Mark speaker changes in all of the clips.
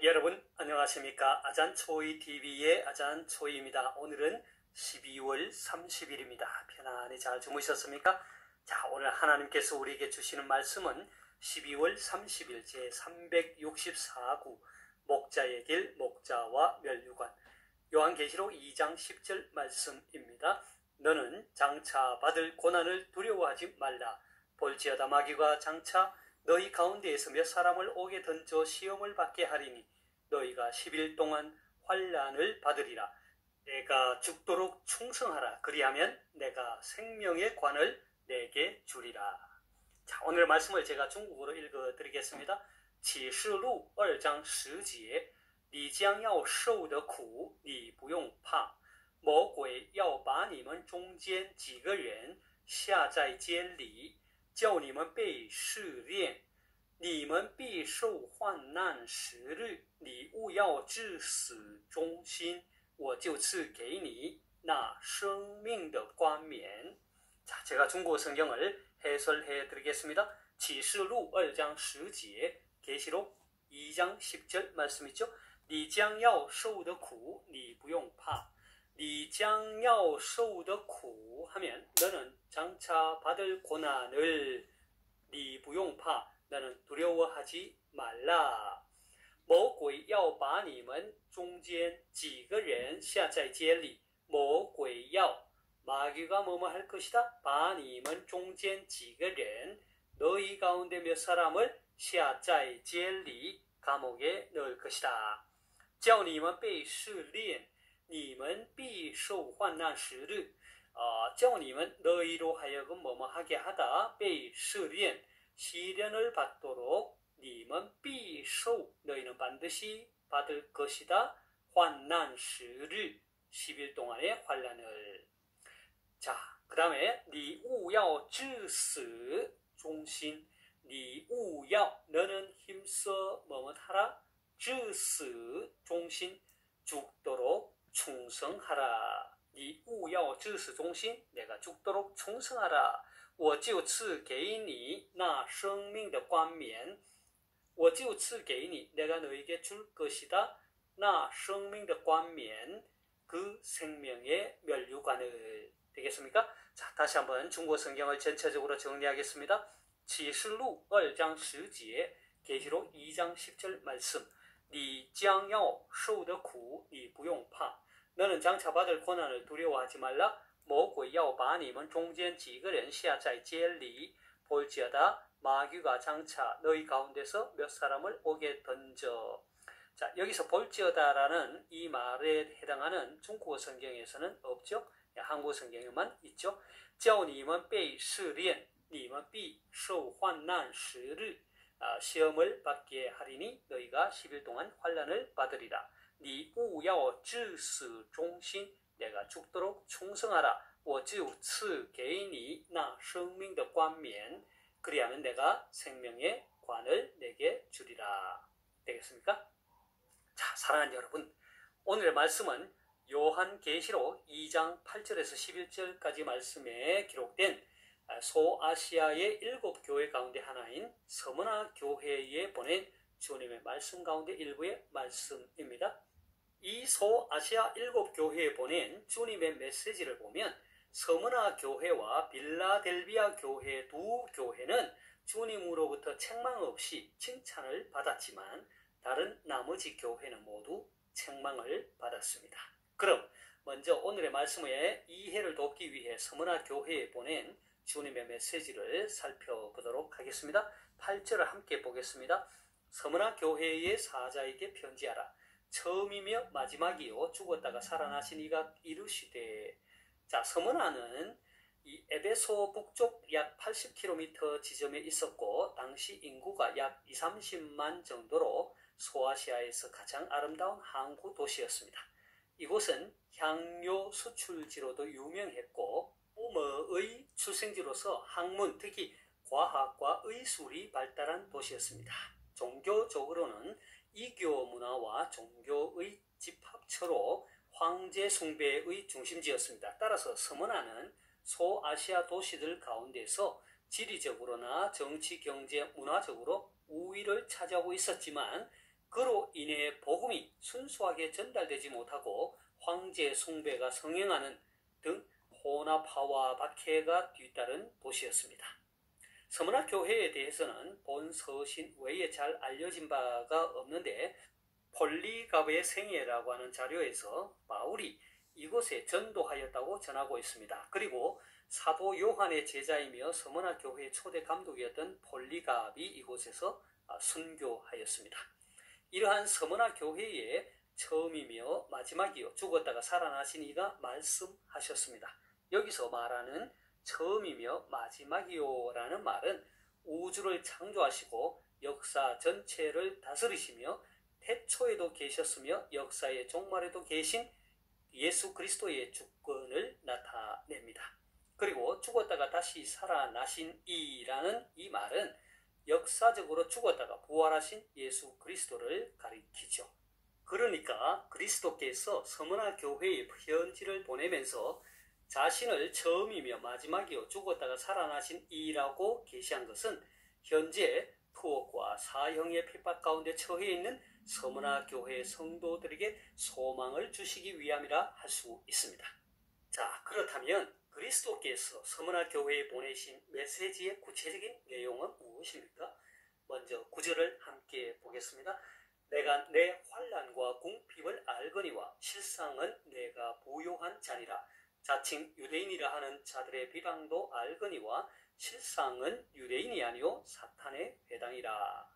Speaker 1: 여러분 안녕하십니까? 아잔초이TV의 아잔초이입니다. 오늘은 12월 30일입니다. 편안히 잘 주무셨습니까? 자, 오늘 하나님께서 우리에게 주시는 말씀은 12월 30일 제364구 목자의 길 목자와 멸류관 요한계시록 2장 10절 말씀입니다. 너는 장차 받을 고난을 두려워하지 말라. 볼지어다 마귀가 장차 너희 가운데에서 몇 사람을 옥에 던져 시험을 받게 하리니 너희가 10일 동안 환난을 받으리라. 내가 죽도록 충성하라. 그리하면 내가 생명의 관을 내게 주리라. 자, 오늘 말씀을 제가 중국어로 읽어드리겠습니다. 启示录2章10节你将要受的苦你不用怕魔鬼要把你们中间几个人下在监里叫你们被试炼你们必受患难10日你务要至死忠心我就赐给你那生命的冠冕 자, 제가 중국어 성경을 해설해 드리겠습니다. 启示录2章10节 계시록 2장 10절 말씀이죠. 你将要受的苦你不用怕你将要受的苦 하면 너는 장차 받을 고난을 你不用怕 너는 두려워하지 말라. 魔鬼要把你们中间几个人下在监里魔鬼要 마귀가 뭐뭐 할 것이다. 把你们中间几个人 너희 가운데 몇 사람을 下在监里 감옥에 넣을 것이다. 叫你们被试炼你们必受患难10日 叫你们 너희로 하여금 뭐뭐 하게 하다 被试炼 시련을 받도록 님은 必受 너희는 반드시 받을 것이다. 환난 10일 10일 동안의 환난을 자, 그 다음에 你务要至死忠心 你务要 너는 힘써 뭐뭐하라 至死忠心 죽도록 충성하라 你务要至死忠心 내가 죽도록 충성하라 我就赐给你那生命的冠冕我就赐给你 내가 너에게 줄 것이다 那生命的冠冕 그 생명의 멸류관을 되겠습니까? 자, 다시 한번 중国성경을 전체적으로 정리하겠습니다. 启示录2章10节 계시록 2장 10절 말씀 你将要受的苦你不用怕 너는 장차 받을 고난을 두려워하지 말라 魔鬼要把你们中间几个人下在监里 볼지어다 마귀가 장차 너희 가운데서 몇 사람을 옥에 던져. 자, 여기서 볼지어다라는 이 말에 해당하는 중국어 성경에서는 없죠. 한국어 성경에만 있죠. 叫你们被试炼你们必受患难10日 시험을 받게 하리니 너희가 10일 동안 환난을 받으리라. 你务要至死忠心 내가 죽도록 충성하라. 我就赐给你那生命的冠冕 그리하면 내가 생명의 관을 내게 주리라. 되겠습니까? 자, 사랑하는 여러분, 오늘의 말씀은 요한계시록 2장 8절에서 11절까지 말씀에 기록된 소아시아의 7교회 가운데 하나인 서머나 교회에 보낸 주님의 말씀 가운데 일부의 말씀입니다. 이 소아시아 7교회에 보낸 주님의 메시지를 보면 서머나 교회와 빌라델비아 교회 두 교회는 주님으로부터 책망 없이 칭찬을 받았지만 다른 나머지 교회는 모두 책망을 받았습니다. 그럼 먼저 오늘의 말씀의 이해를 돕기 위해 서머나 교회에 보낸 주님의 메시지를 살펴보도록 하겠습니다. 8절을 함께 보겠습니다. 서머나 교회의 사자에게 편지하라. 처음이며 마지막이요 죽었다가 살아나신 이가 이르시되 자, 서머나는 이 에베소 북쪽 약 80km 지점에 있었고 당시 인구가 약 20-30만 정도로 소아시아에서 가장 아름다운 항구 도시였습니다. 이곳은 향료 수출지로도 유명했고 우머의 출생지로서 학문, 특히 과학과 의술이 발달한 도시였습니다. 종교적으로는 이교 문화와 종교의 집합처로 황제 숭배의 중심지였습니다. 따라서 서머나는 소아시아 도시들 가운데서 지리적으로나 정치, 경제, 문화적으로 우위를 차지하고 있었지만 그로 인해 복음이 순수하게 전달되지 못하고 황제 숭배가 성행하는 등 혼합화와 박해가 뒤따른 도시였습니다. 서머나 교회에 대해서는 본 서신 외에 잘 알려진 바가 없는데 폴리갑의 생애라고 하는 자료에서 바울이 이곳에 전도하였다고 전하고 있습니다. 그리고 사도 요한의 제자이며 서머나 교회의 초대 감독이었던 폴리갑이 이곳에서 순교하였습니다. 이러한 서머나 교회의 처음이며 마지막이요 죽었다가 살아나신 이가 말씀하셨습니다. 여기서 말하는 처음이며 마지막이요 라는 말은 우주를 창조하시고 역사 전체를 다스리시며 태초에도 계셨으며 역사의 종말에도 계신 예수 그리스도의 주권을 나타냅니다. 그리고 죽었다가 다시 살아나신 이라는 이 말은 역사적으로 죽었다가 부활하신 예수 그리스도를 가리키죠. 그러니까 그리스도께서 서머나 교회에 편지를 보내면서 자신을 처음이며 마지막이요 죽었다가 살아나신 이라고 계시한 것은 현재 투옥과 사형의 핍박 가운데 처해 있는 서머나 교회 성도들에게 소망을 주시기 위함이라 할 수 있습니다. 자, 그렇다면 그리스도께서 서머나 교회에 보내신 메시지의 구체적인 내용은 무엇입니까? 먼저 9절을 함께 보겠습니다. 내가 내 환난과 궁핍을 알거니와 실상은 내가 부요한 자니라. 자칭 유대인이라 하는 자들의 비방도 알거니와 실상은 유대인이 아니요 사탄의 회당이라.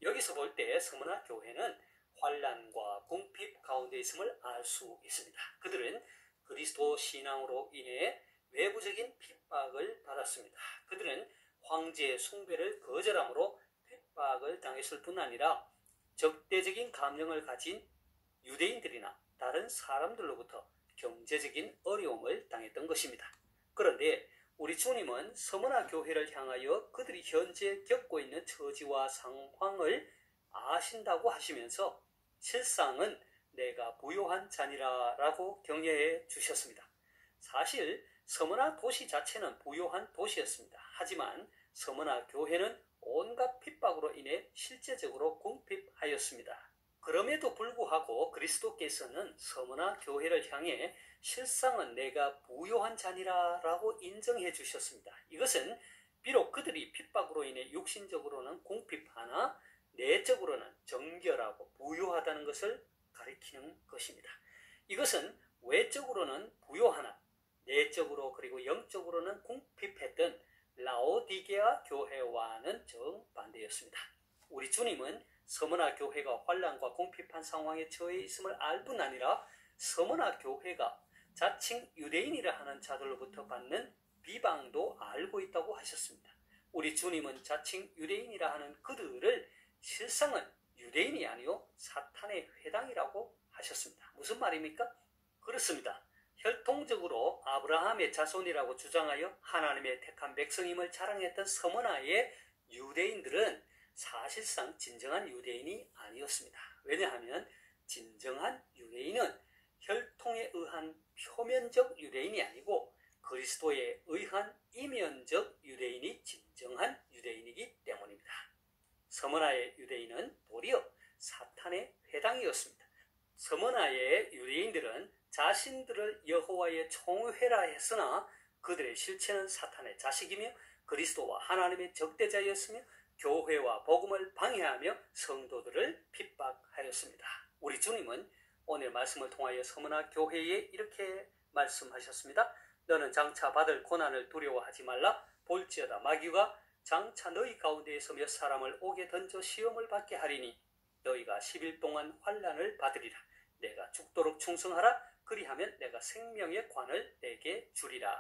Speaker 1: 여기서 볼 때 서머나 교회는 환난과 궁핍 가운데 있음을 알 수 있습니다. 그들은 그리스도 신앙으로 인해 외부적인 핍박을 받았습니다. 그들은 황제 숭배를 거절함으로 핍박을 당했을 뿐 아니라 적대적인 감정을 가진 유대인들이나 다른 사람들로부터 경제적인 어려움을 당했던 것입니다. 그런데 우리 주님은 서머나 교회를 향하여 그들이 현재 겪고 있는 처지와 상황을 아신다고 하시면서 실상은 내가 부요한 자니라 라고 격려해 주셨습니다. 사실 서머나 도시 자체는 부요한 도시였습니다. 하지만 서머나 교회는 온갖 핍박으로 인해 실제적으로 궁핍하였습니다. 그럼에도 불구하고 그리스도께서는 서머나 교회를 향해 실상은 내가 부요한 자니라 라고 인정해 주셨습니다. 이것은 비록 그들이 핍박으로 인해 육신적으로는 궁핍하나 내적으로는 정결하고 부요하다는 것을 가리키는 것입니다. 이것은 외적으로는 부요하나 내적으로 그리고 영적으로는 궁핍했던 라오디게아 교회와는 정반대였습니다. 우리 주님은 서머나 교회가 환난과 궁핍한 상황에 처해 있음을 알 뿐 아니라 서머나 교회가 자칭 유대인이라 하는 자들로부터 받는 비방도 알고 있다고 하셨습니다. 우리 주님은 자칭 유대인이라 하는 그들을 실상은 유대인이 아니요 사탄의 회당이라고 하셨습니다. 무슨 말입니까? 그렇습니다. 혈통적으로 아브라함의 자손이라고 주장하여 하나님의 택한 백성임을 자랑했던 서머나의 유대인들은 사실상 진정한 유대인이 아니었습니다. 왜냐하면 진정한 유대인은 혈통에 의한 표면적 유대인이 아니고 그리스도에 의한 이면적 유대인이 진정한 유대인이기 때문입니다. 서머나의 유대인은 도리어 사탄의 회당이었습니다. 서머나의 유대인들은 자신들을 여호와의 총회라 했으나 그들의 실체는 사탄의 자식이며 그리스도와 하나님의 적대자였으며 교회와 복음을 방해하며 성도들을 핍박하였습니다. 우리 주님은 오늘 말씀을 통하여 서머나 교회에 이렇게 말씀하셨습니다. 너는 장차 받을 고난을 두려워하지 말라. 볼지어다 마귀가 장차 너희 가운데에서 몇 사람을 옥에 던져 시험을 받게 하리니 너희가 10일 동안 환난을 받으리라. 내가 죽도록 충성하라. 그리하면 내가 생명의 관을 내게 주리라.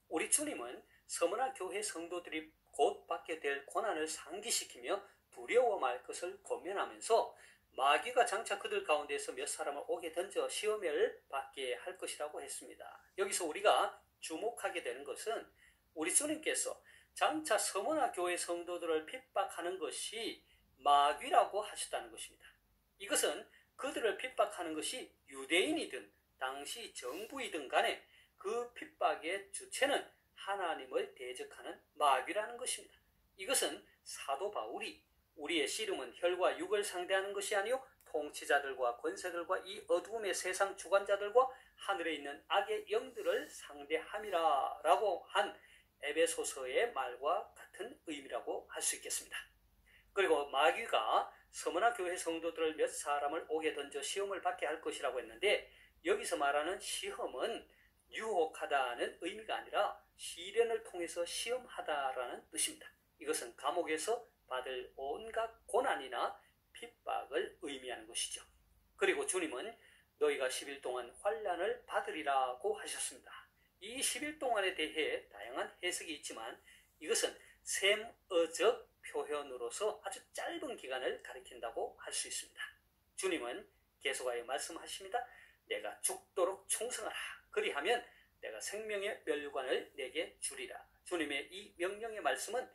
Speaker 1: 우리 주님은 서머나 교회 성도들이 곧 받게 될 고난을 상기시키며 두려워 말 것을 권면하면서 마귀가 장차 그들 가운데서 몇 사람을 옥에 던져 시험을 받게 할 것이라고 했습니다. 여기서 우리가 주목하게 되는 것은 우리 주님께서 장차 서머나 교회 성도들을 핍박하는 것이 마귀라고 하셨다는 것입니다. 이것은 그들을 핍박하는 것이 유대인이든 당시 정부이든 간에 그 핍박의 주체는 하나님을 대적하는 마귀라는 것입니다. 이것은 사도 바울이 우리의 씨름은 혈과 육을 상대하는 것이 아니요 통치자들과 권세들과 이 어두움의 세상 주관자들과 하늘에 있는 악의 영들을 상대함이라 라고 한 에베소서의 말과 같은 의미라고 할 수 있겠습니다. 그리고 마귀가 서머나 교회 성도들을 몇 사람을 옥에 던져 시험을 받게 할 것이라고 했는데, 여기서 말하는 시험은 유혹하다는 의미가 아니라 시련을 통해서 시험하다라는 뜻입니다. 이것은 감옥에서 받을 온갖 고난이나 핍박을 의미하는 것이죠. 그리고 주님은 너희가 10일 동안 환난을 받으리라고 하셨습니다. 이 10일 동안에 대해 다양한 해석이 있지만 이것은 셈어적 표현으로서 아주 짧은 기간을 가리킨다고 할 수 있습니다. 주님은 계속하여 말씀하십니다. 내가 죽도록 충성하라. 그리하면 내가 생명의 멸류관을 내게 주리라. 주님의 이 명령의 말씀은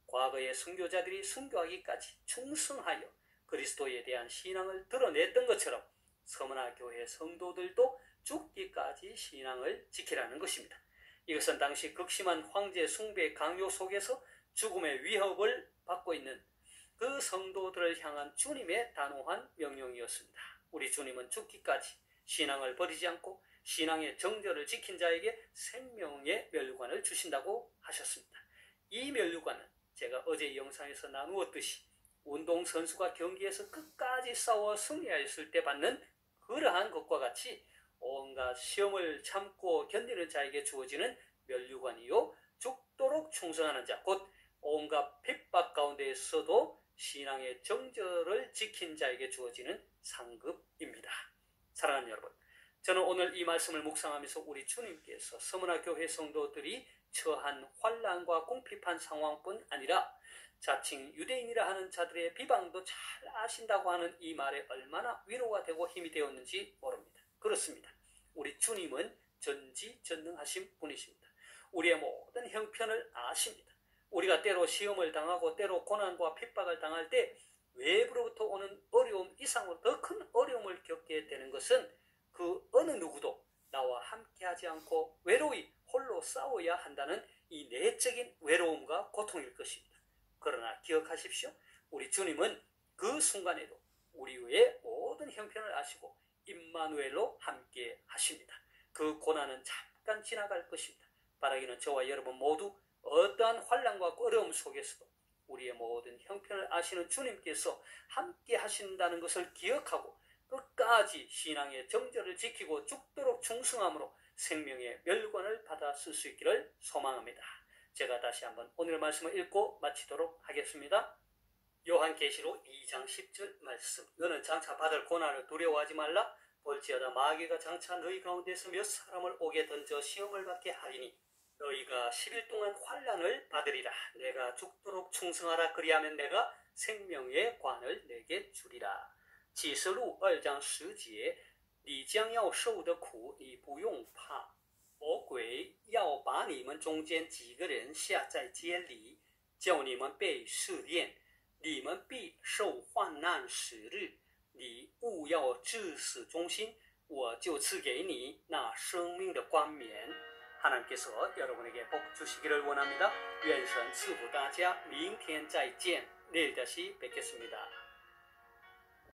Speaker 1: 과거의 순교자들이 순교하기까지 충성하여 그리스도에 대한 신앙을 드러냈던 것처럼 서머나 교회 성도들도 죽기까지 신앙을 지키라는 것입니다. 이것은 당시 극심한 황제 숭배 강요 속에서 죽음의 위협을 받고 있는 그 성도들을 향한 주님의 단호한 명령이었습니다. 우리 주님은 죽기까지 신앙을 버리지 않고 신앙의 정절을 지킨 자에게 생명의 멸류관을 주신다고 하셨습니다. 이 멸류관은 제가 어제 영상에서 나누었듯이 운동선수가 경기에서 끝까지 싸워 승리하였을 때 받는 그러한 것과 같이 온갖 시험을 참고 견디는 자에게 주어지는 멸류관이요, 죽도록 충성하는 자, 곧 온갖 핍박 가운데에서도 신앙의 정절을 지킨 자에게 주어지는 상급입니다. 사랑하는 여러분, 저는 오늘 이 말씀을 묵상하면서 우리 주님께서 서머나 교회 성도들이 처한 환난과 궁핍한 상황뿐 아니라 자칭 유대인이라 하는 자들의 비방도 잘 아신다고 하는 이 말에 얼마나 위로가 되고 힘이 되었는지 모릅니다. 그렇습니다. 우리 주님은 전지전능하신 분이십니다. 우리의 모든 형편을 아십니다. 우리가 때로 시험을 당하고 때로 고난과 핍박을 당할 때 외부로부터 오는 어려움 이상으로 더 큰 어려움을 겪게 되는 것은 그 어느 누구도 나와 함께하지 않고 외로이 홀로 싸워야 한다는 이 내적인 외로움과 고통일 것입니다. 그러나 기억하십시오. 우리 주님은 그 순간에도 우리의 모든 형편을 아시고 임마누엘로 함께 하십니다. 그 고난은 잠깐 지나갈 것입니다. 바라기는 저와 여러분 모두 어떠한 환난과 어려움 속에서도 우리의 모든 형편을 아시는 주님께서 함께 하신다는 것을 기억하고 끝까지 신앙의 정절을 지키고 죽도록 충성함으로 생명의 멸관을 받아 쓸 수 있기를 소망합니다. 제가 다시 한번 오늘 말씀을 읽고 마치도록 하겠습니다. 요한계시록 2장 10절 말씀. 너는 장차 받을 고난을 두려워하지 말라. 볼지어다 마귀가 장차 너희 가운데서 몇 사람을 옥에 던져 시험을 받게 하리니 너희가 10일 동안 환난을 받으리라. 내가 죽도록 충성하라. 그리하면 내가 생명의 관을 내게 주리라. 启示录2章10节，你将要受的苦，你不用怕。魔鬼要把你们中间几个人下在监里，叫你们被试炼，你们必受患难10日。你务要至死忠心，我就赐给你那生命的冠冕。 하나님께서 여러분에게 복 주시기를 원합니다.愿神赐福大家，明天再见，내일 다시 뵙겠습니다.